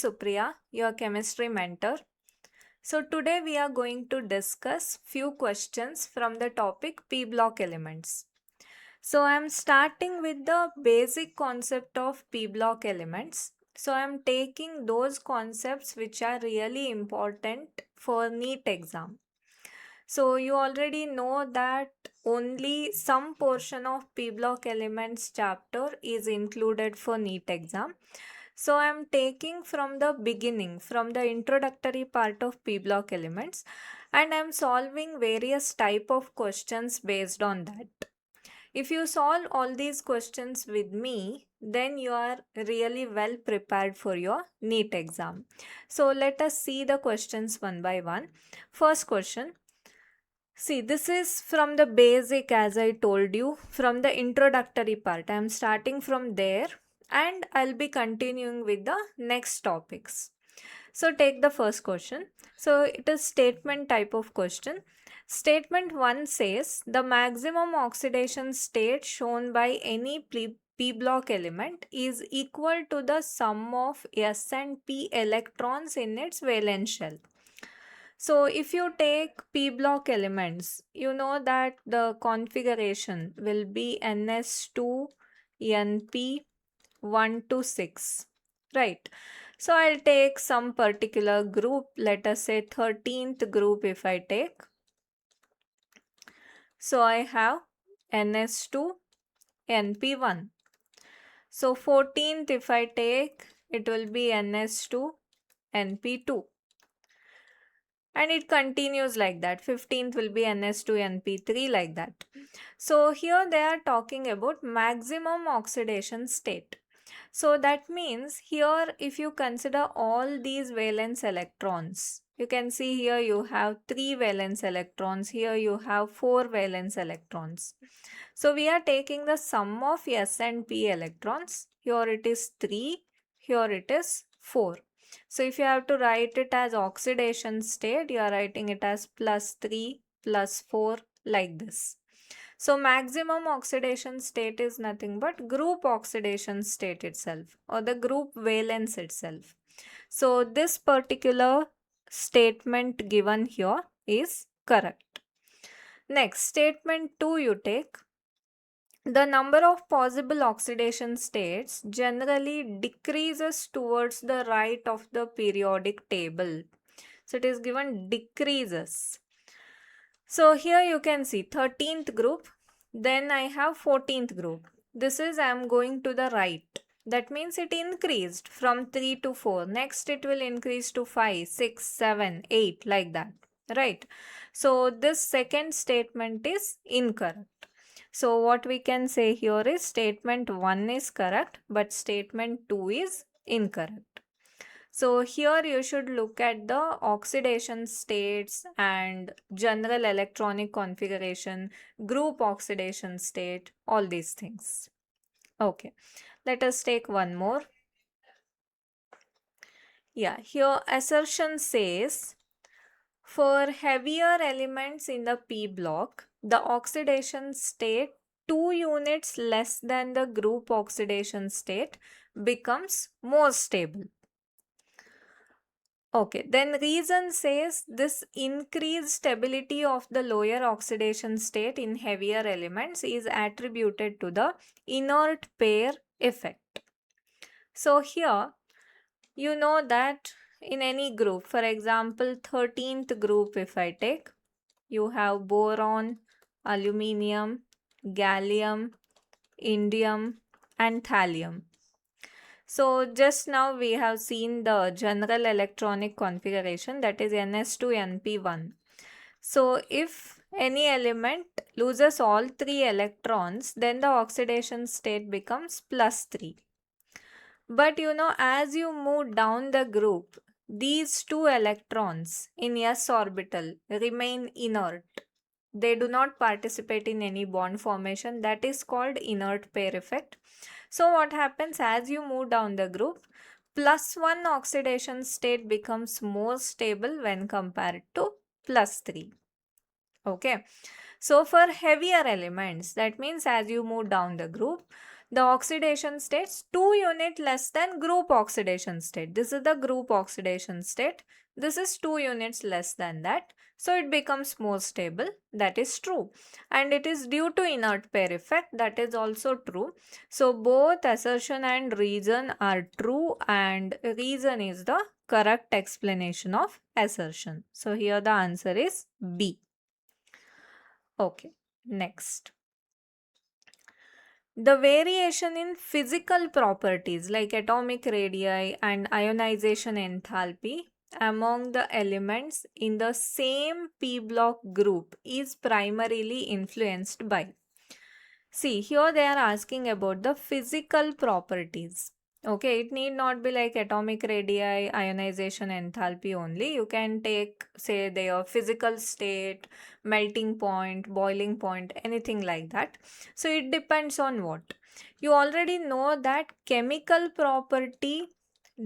Supriya, your chemistry mentor. So today we are going to discuss few questions from the topic P block elements. So I am starting with the basic concept of P block elements. So I am taking those concepts which are really important for NEET exam. So you already know that only some portion of P block elements chapter is included for NEET exam. So I am taking from the beginning, from the introductory part of P block elements, and I am solving various type of questions based on that. If you solve all these questions with me, then you are really well prepared for your NEET exam. So let us see the questions one by one. First question. See, this is from the basic, as I told you, from the introductory part. I am starting from there and I'll be continuing with the next topics. So, take the first question. So, it is statement type of question. Statement 1 says the maximum oxidation state shown by any P block element is equal to the sum of S and P electrons in its valence shell. So if you take P block elements, you know that the configuration will be NS2 NP 1 to 6, right? So I'll take some particular group, let us say 13th group if I take. So I have NS2 NP1. So 14th if I take, it will be NS2 NP2. And it continues like that. 15th will be NS2 NP3 like that. So here they are talking about maximum oxidation state. So that means here if you consider all these valence electrons, you can see here you have 3 valence electrons, here you have 4 valence electrons. So we are taking the sum of S and P electrons. Here it is 3, here it is 4. So if you have to write it as oxidation state, you are writing it as +3, +4 like this. So maximum oxidation state is nothing but group oxidation state itself or the group valence itself. So this particular statement given here is correct. Next, statement 2 you take. The number of possible oxidation states generally decreases towards the right of the periodic table. So it is given decreases. So here you can see 13th group, then I have 14th group. This is I am going to the right. That means it increased from 3 to 4. Next it will increase to 5, 6, 7, 8 like that. Right. So this second statement is incorrect. So what we can say here is statement 1 is correct, but statement 2 is incorrect. So here you should look at the oxidation states and general electronic configuration, group oxidation state, all these things. Okay, let us take one more. Yeah, here assertion says for heavier elements in the P block, the oxidation state 2 units less than the group oxidation state becomes more stable. Okay, then reason says this increased stability of the lower oxidation state in heavier elements is attributed to the inert pair effect. So here you know that in any group, for example 13th group if I take, you have boron, aluminium, gallium, indium and thallium. So just now we have seen the general electronic configuration, that is NS2 NP1. So if any element loses all 3 electrons, then the oxidation state becomes +3. But you know, as you move down the group, these 2 electrons in s orbital remain inert. They do not participate in any bond formation. That is called inert pair effect. So what happens as you move down the group, +1 oxidation state becomes more stable when compared to +3. Okay. So for heavier elements, that means as you move down the group, The oxidation states 2 unit less than group oxidation state. This is the group oxidation state. This is 2 units less than that. So it becomes more stable. That is true. And it is due to inert pair effect. That is also true. So both assertion and reason are true, and reason is the correct explanation of assertion. So here the answer is B. Okay, next. The variation in physical properties like atomic radii and ionization enthalpy among the elements in the same p block group is primarily influenced by. See, here they are asking about the physical properties. Okay, it need not be like atomic radii, ionization enthalpy only. You can take, say, their physical state, melting point, boiling point, anything like that. So it depends on what. You already know that chemical property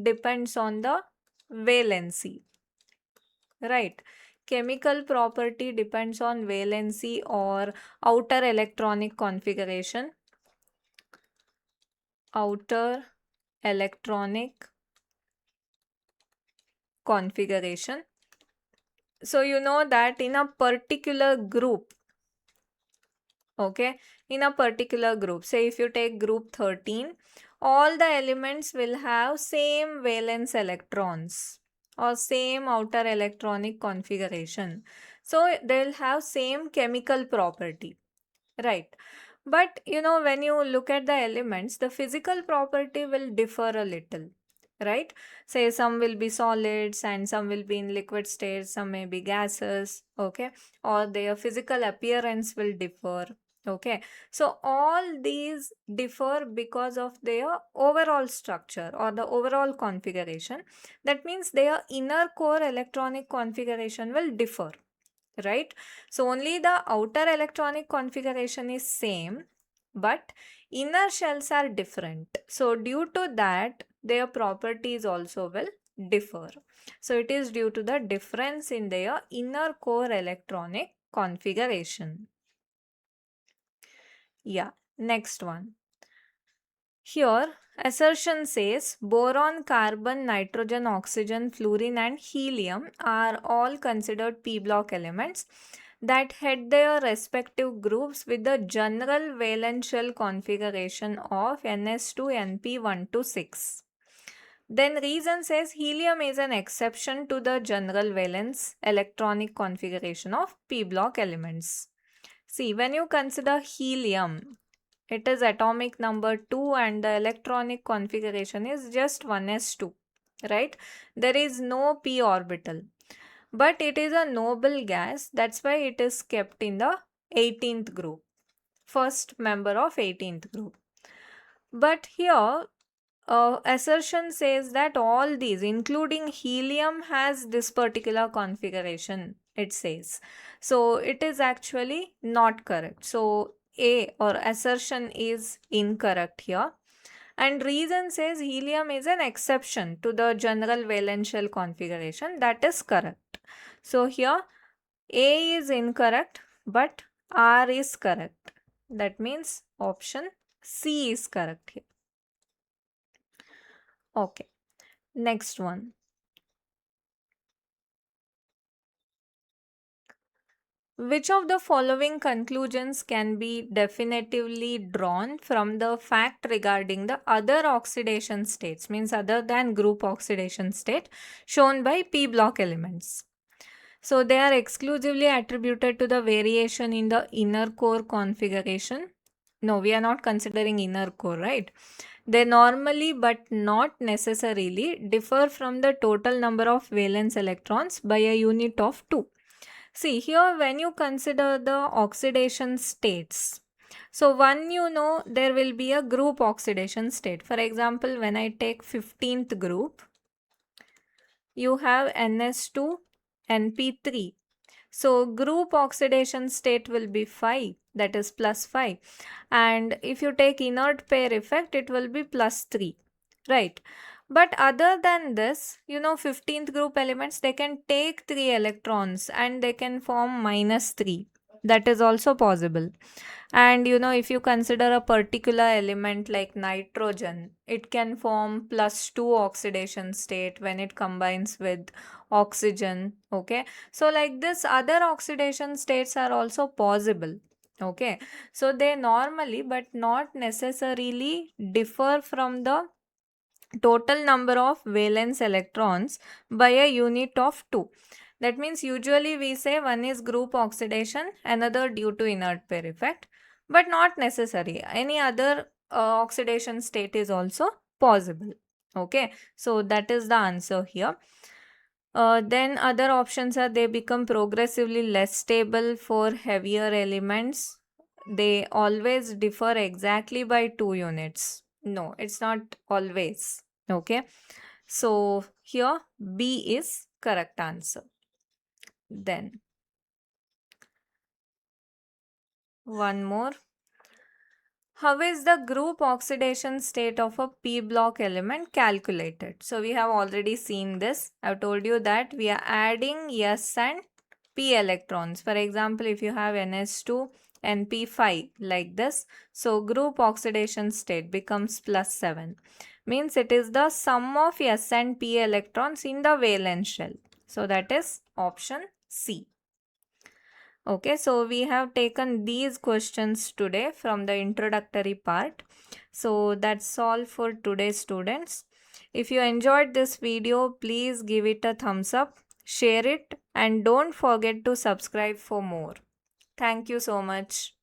depends on the valency, right? Chemical property depends on valency or outer electronic configuration. Outer electronic configuration. So you know that in a particular group, okay, in a particular group, say if you take group 13, all the elements will have same valence electrons or same outer electronic configuration. So they'll have same chemical property, right? But you know, when you look at the elements, the physical property will differ a little, right? Say some will be solids and some will be in liquid state, some may be gases, okay? Or their physical appearance will differ, okay? So all these differ because of their overall structure or the overall configuration. That means their inner core electronic configuration will differ, right? So only the outer electronic configuration is same, but inner shells are different. So due to that, their properties also will differ. So it is due to the difference in their inner core electronic configuration. Yeah, next one. Here, assertion says boron, carbon, nitrogen, oxygen, fluorine, and helium are all considered p block elements that head their respective groups with the general valence shell configuration of ns2 np1 to 6. Then reason says helium is an exception to the general valence electronic configuration of p block elements. See, when you consider helium, it is atomic number 2 and the electronic configuration is just 1s2, right? There is no p orbital. But it is a noble gas, that's why it is kept in the 18th group, first member of 18th group. But here, assertion says that all these, including helium, has this particular configuration, it says. So it is actually not correct. So A or assertion is incorrect here. And reason says helium is an exception to the general valence shell configuration. That is correct. So here A is incorrect, but R is correct. That means option C is correct here. Okay, next one. Which of the following conclusions can be definitively drawn from the fact regarding the other oxidation states, means other than group oxidation state, shown by p block elements? So they are exclusively attributed to the variation in the inner core configuration. No, we are not considering inner core, right? They normally but not necessarily differ from the total number of valence electrons by a unit of 2. See, here when you consider the oxidation states, so one, you know, there will be a group oxidation state. For example, when I take 15th group, you have NS2, NP3. So group oxidation state will be 5, that is plus 5. And if you take inert pair effect, it will be plus 3, right? But other than this, you know, 15th group elements, they can take 3 electrons and they can form minus 3. That is also possible. And if you consider a particular element like nitrogen, it can form +2 oxidation state when it combines with oxygen. Okay, so like this, other oxidation states are also possible. Okay, so they normally but not necessarily differ from the total number of valence electrons by a unit of 2. That means usually we say one is group oxidation, another due to inert pair effect, but not necessary. Any other oxidation state is also possible. Okay, so that is the answer here. Then other options are they become progressively less stable for heavier elements. They always differ exactly by 2 units. No, it's not always. Okay. So here B is correct answer. Then one more. How is the group oxidation state of a p block element calculated? So we have already seen this. I've told you that we are adding s and p electrons. For example, if you have ns2 and p5 like this, so group oxidation state becomes +7. Means it is the sum of s and p electrons in the valence shell. So that is option C. Okay, so we have taken these questions today from the introductory part. So that's all for today, students. If you enjoyed this video, please give it a thumbs up, share it, and don't forget to subscribe for more. Thank you so much.